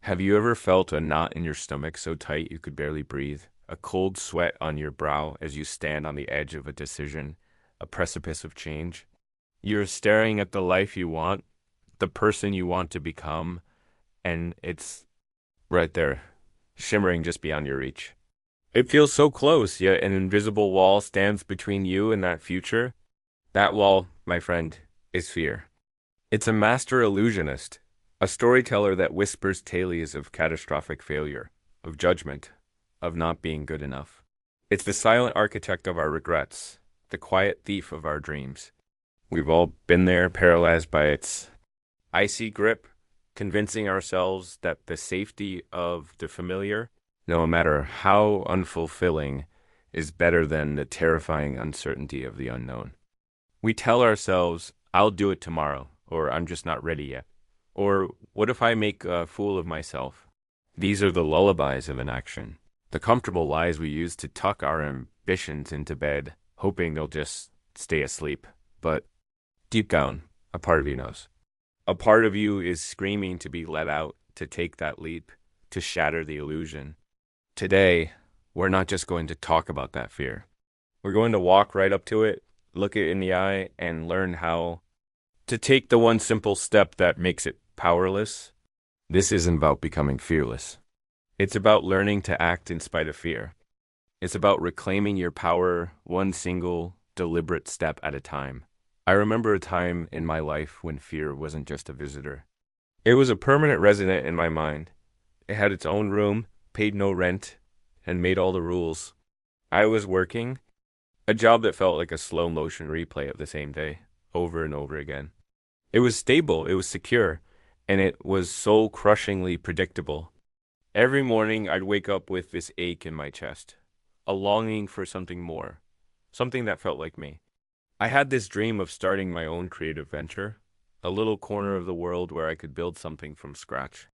Have you ever felt a knot in your stomach so tight you could barely breathe? A cold sweat on your brow as you stand on the edge of a decision, a precipice of change? You're staring at the life you want, the person you want to become, and it's right there, shimmering just beyond your reach. It feels so close, yet an invisible wall stands between you and that future. That wall, my friend, is fear. It's a master illusionist, a storyteller that whispers tales of catastrophic failure, of judgment, of not being good enough. It's the silent architect of our regrets, the quiet thief of our dreams. We've all been there, paralyzed by its icy grip, convincing ourselves that the safety of the familiar, no matter how unfulfilling, is better than the terrifying uncertainty of the unknown. We tell ourselves, I'll do it tomorrow, or I'm just not ready yet. Or what if I make a fool of myself? These are the lullabies of inaction, the comfortable lies we use to tuck our ambitions into bed, hoping they'll just stay asleep. But deep down, a part of you knows. A part of you is screaming to be let out, to take that leap, to shatter the illusion. Today, we're not just going to talk about that fear. We're going to walk right up to it, look it in the eye, and learn how to take the one simple step that makes it powerless. This isn't about becoming fearless. It's about learning to act in spite of fear. It's about reclaiming your power one single, deliberate step at a time. I remember a time in my life when fear wasn't just a visitor. It was a permanent resident in my mind. It had its own room, paid no rent, and made all the rules. I was working, a job that felt like a slow motion replay of the same day, over and over again. It was stable, it was secure, and it was so crushingly predictable. Every morning I'd wake up with this ache in my chest, a longing for something more, something that felt like me. I had this dream of starting my own creative venture, a little corner of the world where I could build something from scratch.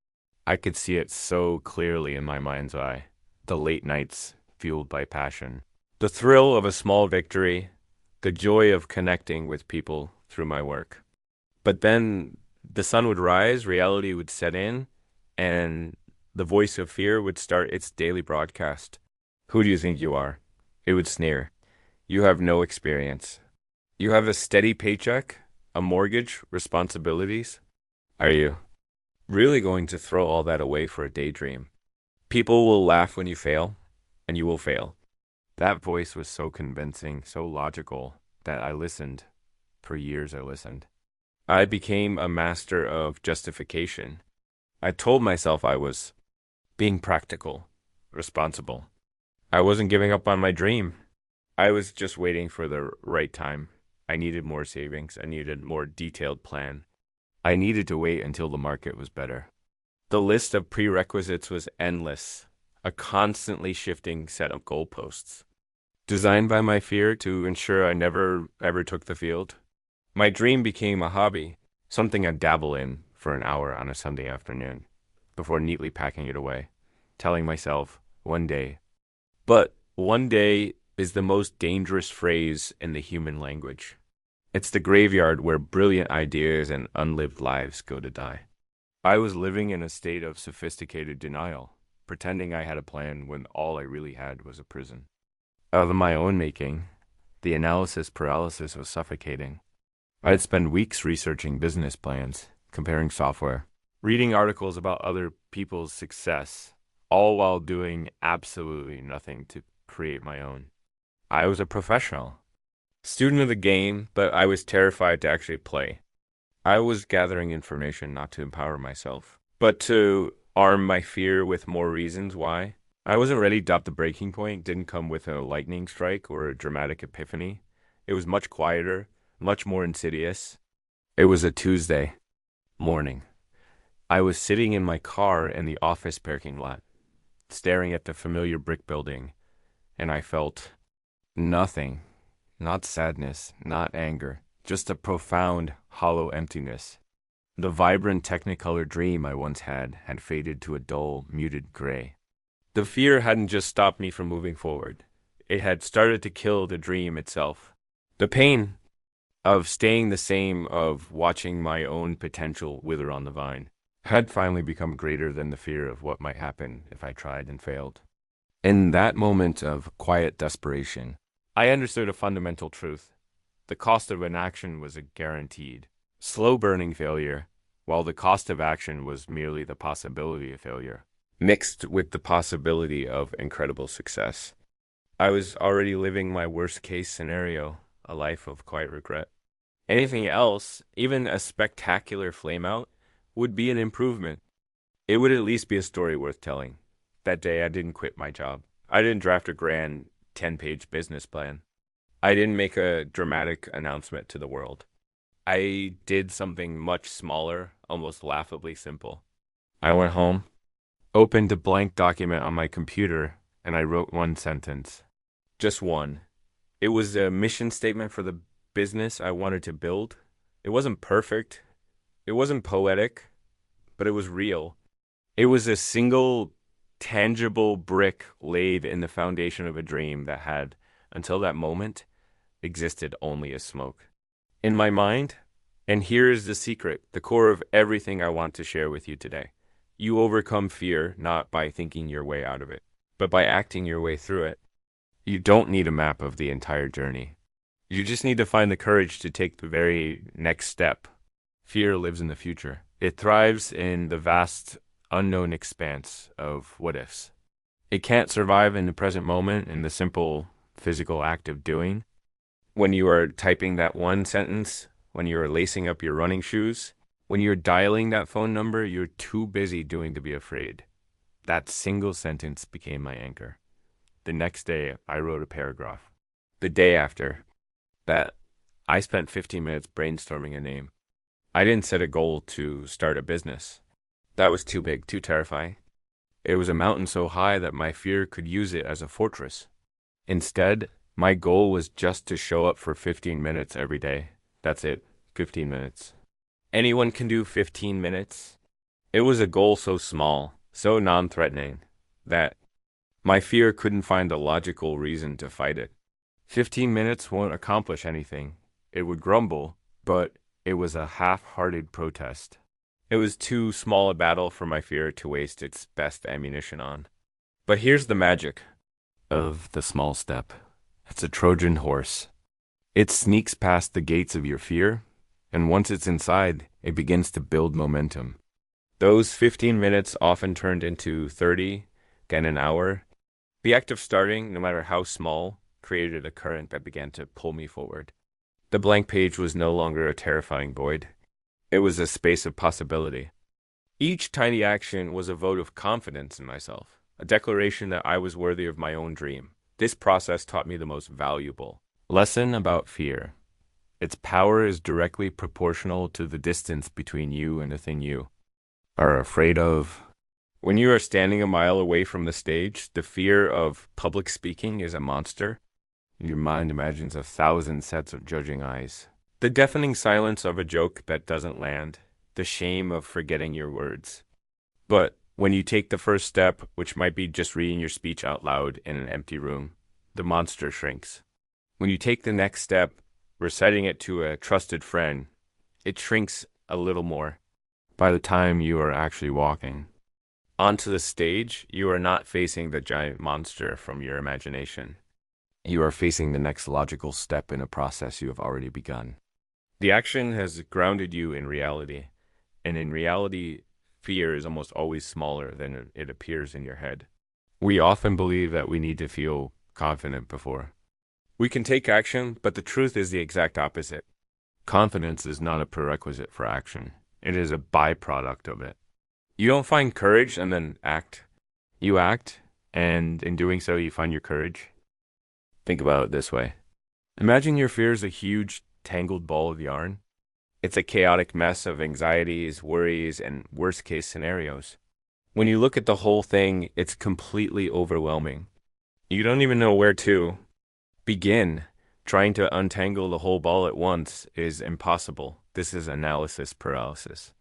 I could see it so clearly in my mind's eye, the late nights fueled by passion, the thrill of a small victory, the joy of connecting with people through my work. But then the sun would rise, reality would set in, and the voice of fear would start its daily broadcast. Who do you think you are? It would sneer. You have no experience. You have a steady paycheck, a mortgage, responsibilities. Are you really going to throw all that away for a daydream? People will laugh when you fail, and you will fail. That voice was so convincing, so logical, that I listened. For years I listened. I became a master of justification. I told myself I was being practical, responsible. I wasn't giving up on my dream. I was just waiting for the right time. I needed more savings. I needed a more detailed plan. I needed to wait until the market was better. The list of prerequisites was endless, a constantly shifting set of goalposts, designed by my fear to ensure I never ever took the field. My dream became a hobby, something I'd dabble in for an hour on a Sunday afternoon, before neatly packing it away, telling myself, one day. But one day is the most dangerous phrase in the human language. It's the graveyard where brilliant ideas and unlived lives go to die. I was living in a state of sophisticated denial, pretending I had a plan when all I really had was a prison. Of my own making, the analysis paralysis was suffocating. I'd spend weeks researching business plans, comparing software, reading articles about other people's success, all while doing absolutely nothing to create my own. I was a professional, student of the game, but I was terrified to actually play. I was gathering information not to empower myself, but to arm my fear with more reasons why. I wasn't ready to adopt the breaking point, didn't come with a lightning strike or a dramatic epiphany. It was much quieter, much more insidious. It was a Tuesday morning. I was sitting in my car in the office parking lot, staring at the familiar brick building, and I felt nothing, not sadness, not anger, just a profound, hollow emptiness. The vibrant technicolor dream I once had faded to a dull, muted gray. The fear hadn't just stopped me from moving forward. It had started to kill the dream itself. The pain of staying the same, of watching my own potential wither on the vine. had finally become greater than the fear of what might happen if I tried and failed. In that moment of quiet desperation, I understood a fundamental truth. The cost of inaction was a guaranteed, slow burning failure, while the cost of action was merely the possibility of failure, mixed with the possibility of incredible success. I was already living my worst case scenario, a life of quiet regret. Anything else, even a spectacular flameout, would be an improvement. It would at least be a story worth telling. That day, I didn't quit my job. I didn't draft a grand 10-page business plan. I didn't make a dramatic announcement to the world. I did something much smaller, almost laughably simple. I went home, opened a blank document on my computer, and I wrote one sentence. Just one. It was a mission statement for the business I wanted to build. It wasn't perfect. It wasn't poetic, but it was real. It was a single tangible brick laid in the foundation of a dream that had, until that moment, existed only as smoke. In my mind, and here is the secret, the core of everything I want to share with you today. You overcome fear not by thinking your way out of it, but by acting your way through it. You don't need a map of the entire journey. You just need to find the courage to take the very next step. Fear lives in the future. It thrives in the vast, unknown expanse of what ifs. It can't survive in the present moment in the simple physical act of doing. When you are typing that one sentence, when you are lacing up your running shoes, when you're dialing that phone number, you're too busy doing to be afraid. That single sentence became my anchor. The next day, I wrote a paragraph. The day after that, I spent 15 minutes brainstorming a name. I didn't set a goal to start a business. That was too big, too terrifying. It was a mountain so high that my fear could use it as a fortress. Instead, my goal was just to show up for 15 minutes every day. That's it, 15 minutes. Anyone can do 15 minutes. It was a goal so small, so non-threatening, that my fear couldn't find a logical reason to fight it. 15 minutes won't accomplish anything. It would grumble, but it was a half-hearted protest. It was too small a battle for my fear to waste its best ammunition on. But here's the magic of the small step. It's a Trojan horse. It sneaks past the gates of your fear, and once it's inside, it begins to build momentum. Those 15 minutes often turned into 30, then an hour. The act of starting, no matter how small, created a current that began to pull me forward. The blank page was no longer a terrifying void. It was a space of possibility. Each tiny action was a vote of confidence in myself, a declaration that I was worthy of my own dream. This process taught me the most valuable lesson about fear. Its power is directly proportional to the distance between you and the thing you are afraid of. When you are standing a mile away from the stage, the fear of public speaking is a monster. Your mind imagines 1,000 sets of judging eyes. The deafening silence of a joke that doesn't land. The shame of forgetting your words. But when you take the first step, which might be just reading your speech out loud in an empty room, the monster shrinks. When you take the next step, reciting it to a trusted friend, it shrinks a little more. By the time you are actually walking onto the stage, you are not facing the giant monster from your imagination. You are facing the next logical step in a process you have already begun. The action has grounded you in reality, and in reality, fear is almost always smaller than it appears in your head. We often believe that we need to feel confident before we can take action, but the truth is the exact opposite. Confidence is not a prerequisite for action. It is a byproduct of it. You don't find courage and then act. You act, and in doing so, you find your courage. Think about it this way. Imagine your fear is a huge, tangled ball of yarn. It's a chaotic mess of anxieties, worries, and worst-case scenarios. When you look at the whole thing, it's completely overwhelming. You don't even know where to begin. Trying to untangle the whole ball at once is impossible. This is analysis paralysis.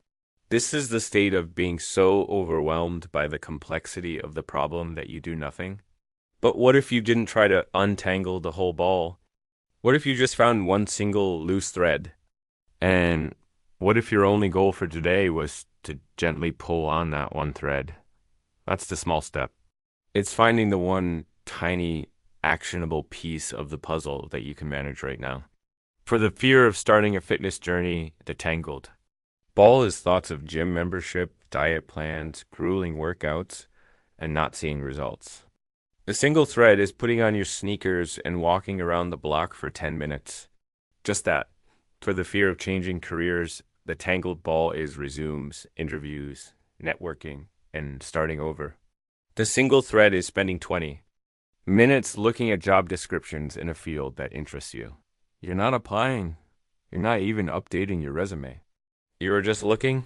This is the state of being so overwhelmed by the complexity of the problem that you do nothing. But what if you didn't try to untangle the whole ball? What if you just found one single loose thread? And what if your only goal for today was to gently pull on that one thread. That's the small step. It's finding the one tiny actionable piece of the puzzle that you can manage right now. For the fear of starting a fitness journey, the tangled ball is thoughts of gym membership, diet plans, grueling workouts, and not seeing results. The single thread is putting on your sneakers and walking around the block for 10 minutes. Just that. For the fear of changing careers, the tangled ball is resumes, interviews, networking, and starting over. The single thread is spending 20 minutes looking at job descriptions in a field that interests you. You're not applying. You're not even updating your resume. You are just looking.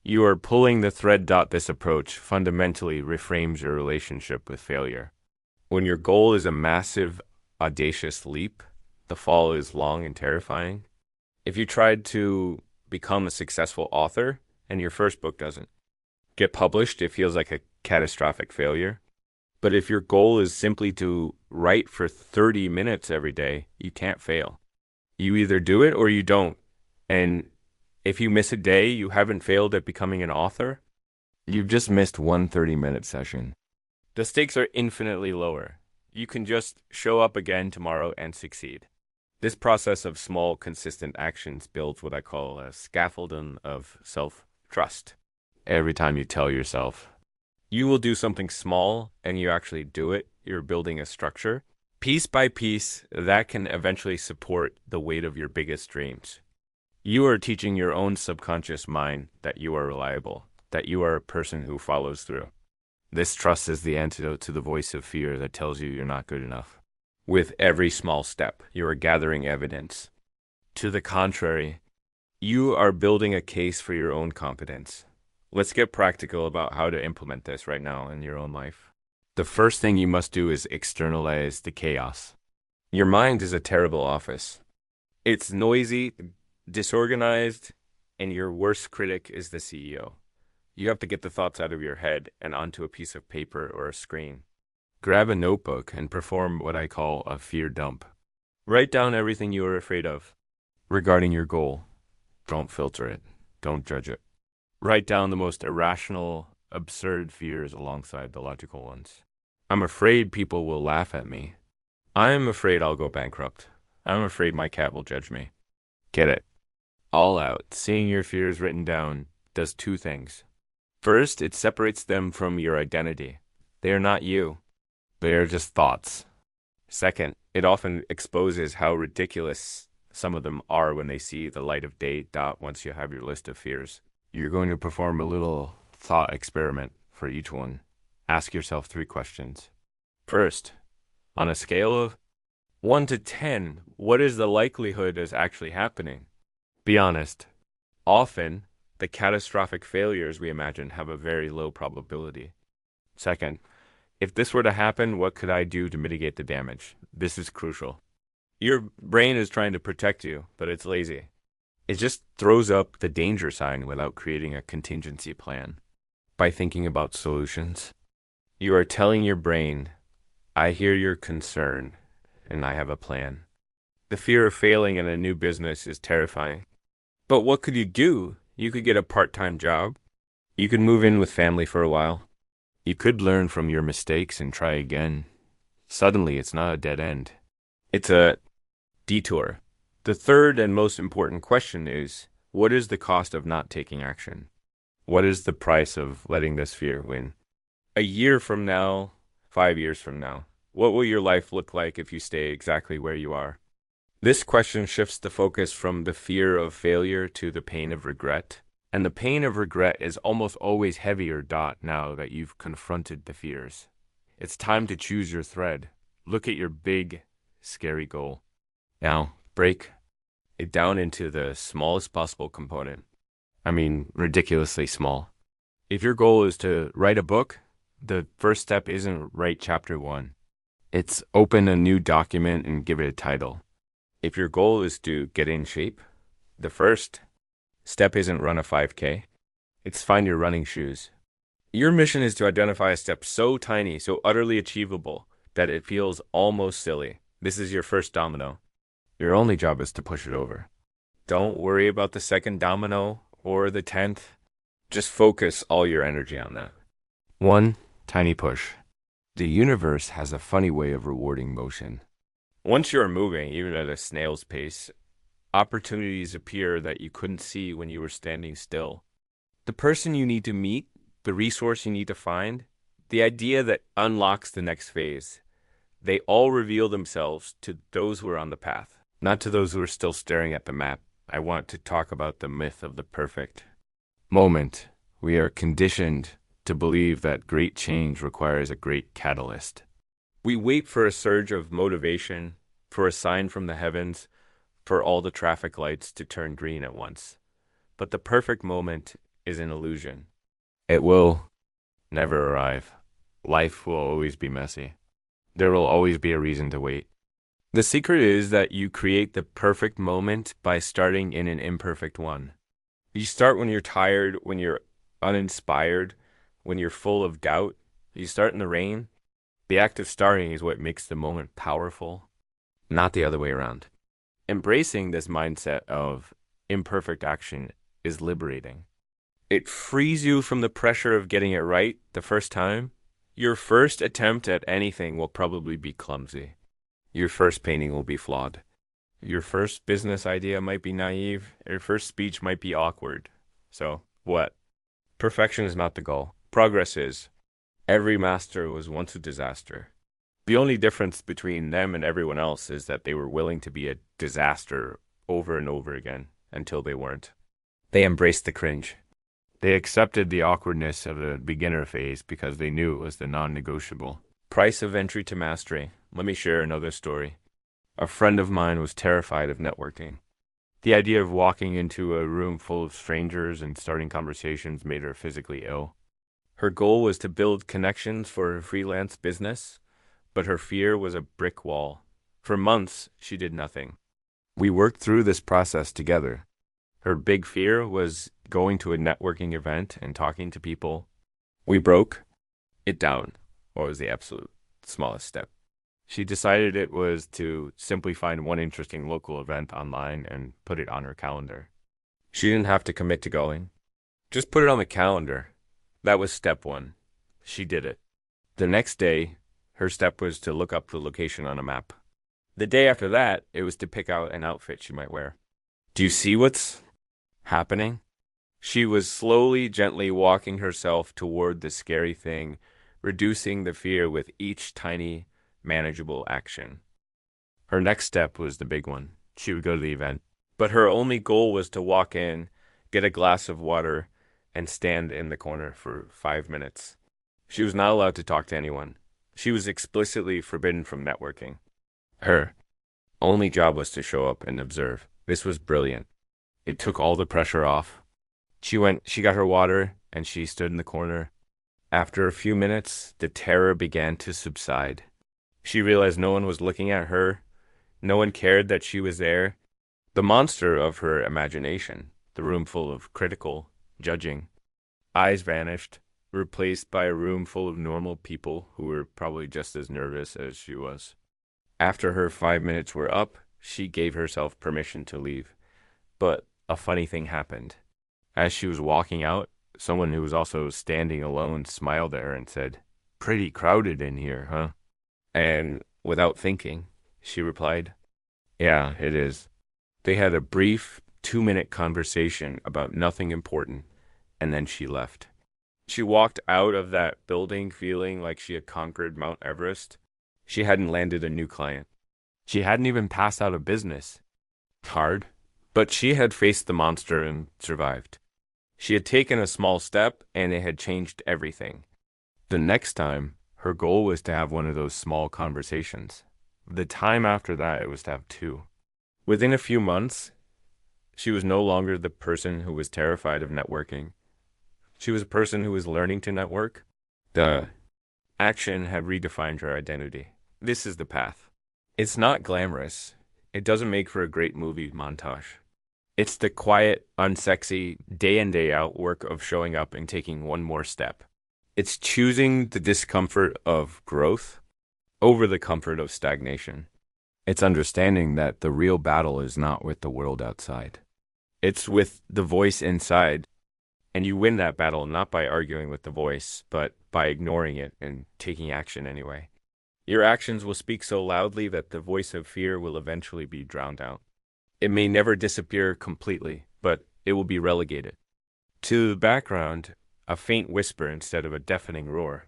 You are pulling the thread. This approach fundamentally reframes your relationship with failure. When your goal is a massive, audacious leap, the fall is long and terrifying. If you tried to become a successful author and your first book doesn't get published, it feels like a catastrophic failure. But if your goal is simply to write for 30 minutes every day, you can't fail. You either do it or you don't. And if you miss a day, you haven't failed at becoming an author. You've just missed one 30-minute session. The stakes are infinitely lower. You can just show up again tomorrow and succeed. This process of small, consistent actions builds what I call a scaffolding of self-trust. Every time you tell yourself, you will do something small and you actually do it, you're building a structure. Piece by piece, that can eventually support the weight of your biggest dreams. You are teaching your own subconscious mind that you are reliable, that you are a person who follows through. This trust is the antidote to the voice of fear that tells you you're not good enough. With every small step, you are gathering evidence. To the contrary, you are building a case for your own competence. Let's get practical about how to implement this right now in your own life. The first thing you must do is externalize the chaos. Your mind is a terrible office. It's noisy, disorganized, and your worst critic is the CEO. You have to get the thoughts out of your head and onto a piece of paper or a screen. Grab a notebook and perform what I call a fear dump. Write down everything you are afraid of regarding your goal. Don't filter it. Don't judge it. Write down the most irrational, absurd fears alongside the logical ones. I'm afraid people will laugh at me. I'm afraid I'll go bankrupt. I'm afraid my cat will judge me. Get it. All out. Seeing your fears written down does two things. First, it separates them from your identity. They are not you. They are just thoughts. Second, it often exposes how ridiculous some of them are when they see the light of day. Once you have your list of fears, you're going to perform a little thought experiment for each one. Ask yourself 3 questions. First, on a scale of 1 to 10, what is the likelihood is actually happening? Be honest. Often, the catastrophic failures we imagine have a very low probability. Second, if this were to happen, what could I do to mitigate the damage? This is crucial. Your brain is trying to protect you, but it's lazy. It just throws up the danger sign without creating a contingency plan. By thinking about solutions, you are telling your brain, I hear your concern, and I have a plan. The fear of failing in a new business is terrifying. But what could you do? You could get a part-time job. You could move in with family for a while. You could learn from your mistakes and try again. Suddenly, it's not a dead end. It's a detour. The third and most important question is, what is the cost of not taking action? What is the price of letting this fear win? A year from now, 5 years from now, what will your life look like if you stay exactly where you are? This question shifts the focus from the fear of failure to the pain of regret. And the pain of regret is almost always heavier now that you've confronted the fears. It's time to choose your thread. Look at your big, scary goal. Now, break it down into the smallest possible component. I mean, ridiculously small. If your goal is to write a book, the first step isn't write chapter 1. It's open a new document and give it a title. If your goal is to get in shape, the first step isn't run a 5K. It's find your running shoes. Your mission is to identify a step so tiny, so utterly achievable, that it feels almost silly. This is your first domino. Your only job is to push it over. Don't worry about the second domino or the 10th. Just focus all your energy on that. One tiny push. The universe has a funny way of rewarding motion. Once you're moving, even at a snail's pace, opportunities appear that you couldn't see when you were standing still. The person you need to meet, the resource you need to find, the idea that unlocks the next phase, they all reveal themselves to those who are on the path, not to those who are still staring at the map. I want to talk about the myth of the perfect moment. We are conditioned to believe that great change requires a great catalyst. We wait for a surge of motivation, for a sign from the heavens, for all the traffic lights to turn green at once. But the perfect moment is an illusion. It will never arrive. Life will always be messy. There will always be a reason to wait. The secret is that you create the perfect moment by starting in an imperfect one. You start when you're tired, when you're uninspired, when you're full of doubt. You start in the rain. The act of starting is what makes the moment powerful, not the other way around. Embracing this mindset of imperfect action is liberating. It frees you from the pressure of getting it right the first time. Your first attempt at anything will probably be clumsy. Your first painting will be flawed. Your first business idea might be naive. Your first speech might be awkward. So, what? Perfection is not the goal. Progress is. Every master was once a disaster. The only difference between them and everyone else is that they were willing to be a disaster over and over again until they weren't. They embraced the cringe. They accepted the awkwardness of the beginner phase because they knew it was the non-negotiable. Price of entry to mastery. Let me share another story. A friend of mine was terrified of networking. The idea of walking into a room full of strangers and starting conversations made her physically ill. Her goal was to build connections for her freelance business, but her fear was a brick wall. For months, she did nothing. We worked through this process together. Her big fear was going to a networking event and talking to people. We broke it down. What was the absolute smallest step? She decided it was to simply find one interesting local event online and put it on her calendar. She didn't have to commit to going. Just put it on the calendar. That was step one. She did it. The next day, her step was to look up the location on a map. The day after that, it was to pick out an outfit she might wear. Do you see what's happening? She was slowly, gently walking herself toward the scary thing, reducing the fear with each tiny, manageable action. Her next step was the big one. She would go to the event. But her only goal was to walk in, get a glass of water, and stand in the corner for 5 minutes. She was not allowed to talk to anyone. She was explicitly forbidden from networking. Her only job was to show up and observe. This was brilliant. It took all the pressure off. She got her water, and she stood in the corner. After a few minutes, the terror began to subside. She realized no one was looking at her. No one cared that she was there. The monster of her imagination, the room full of critical, judging, eyes vanished, replaced by a room full of normal people who were probably just as nervous as she was. After her 5 minutes were up, she gave herself permission to leave. But a funny thing happened. As she was walking out, someone who was also standing alone smiled at her and said, "Pretty crowded in here, huh?" And without thinking, she replied, "Yeah, it is." They had a brief 2-minute conversation about nothing important, and then she left. She walked out of that building feeling like she had conquered Mount Everest. She hadn't landed a new client. She hadn't even passed out of business. Hard, but she had faced the monster and survived. She had taken a small step, and it had changed everything. The next time, her goal was to have one of those small conversations. The time after that, it was to have 2. Within a few months, she was no longer the person who was terrified of networking. She was a person who was learning to network. The action had redefined her identity. This is the path. It's not glamorous. It doesn't make for a great movie montage. It's the quiet, unsexy, day in, day out work of showing up and taking one more step. It's choosing the discomfort of growth over the comfort of stagnation. It's understanding that the real battle is not with the world outside. It's with the voice inside. And you win that battle not by arguing with the voice, but by ignoring it and taking action anyway. Your actions will speak so loudly that the voice of fear will eventually be drowned out. It may never disappear completely, but it will be relegated to the background, a faint whisper instead of a deafening roar.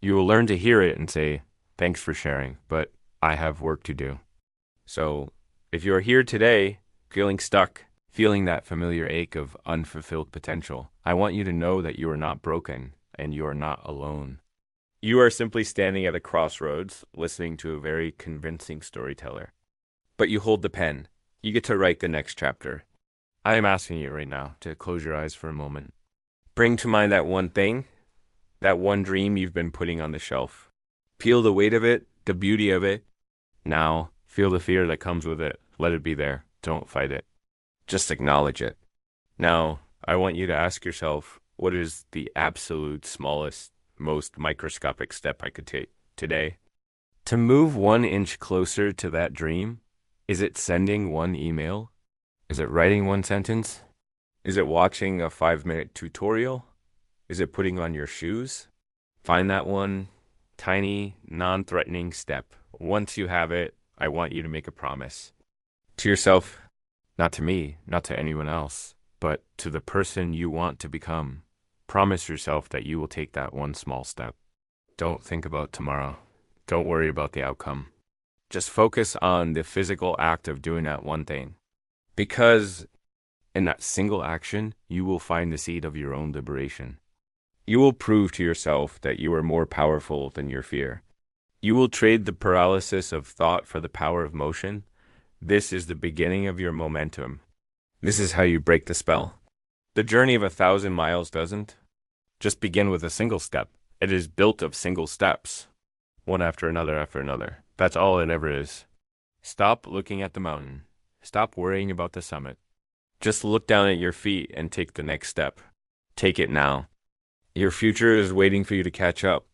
You will learn to hear it and say, "Thanks for sharing, but I have work to do." So, if you are here today, feeling stuck, feeling that familiar ache of unfulfilled potential, I want you to know that you are not broken and you are not alone. You are simply standing at a crossroads, listening to a very convincing storyteller. But you hold the pen. You get to write the next chapter. I am asking you right now to close your eyes for a moment. Bring to mind that one thing, that one dream you've been putting on the shelf. Feel the weight of it, the beauty of it. Now, feel the fear that comes with it. Let it be there. Don't fight it. Just acknowledge it. Now, I want you to ask yourself, what is the absolute smallest, most microscopic step I could take today to move 1 inch closer to that dream? Is it sending one email? Is it writing one sentence? Is it watching a 5-minute tutorial? Is it putting on your shoes? Find that one tiny, non-threatening step. Once you have it, I want you to make a promise to yourself, not to me, not to anyone else, but to the person you want to become. Promise yourself that you will take that one small step. Don't think about tomorrow. Don't worry about the outcome. Just focus on the physical act of doing that one thing. Because in that single action, you will find the seed of your own liberation. You will prove to yourself that you are more powerful than your fear. You will trade the paralysis of thought for the power of motion. This is the beginning of your momentum. This is how you break the spell. The journey of 1,000 miles doesn't just begin with a single step. It is built of single steps, one after another after another. That's all it ever is. Stop looking at the mountain. Stop worrying about the summit. Just look down at your feet and take the next step. Take it now. Your future is waiting for you to catch up.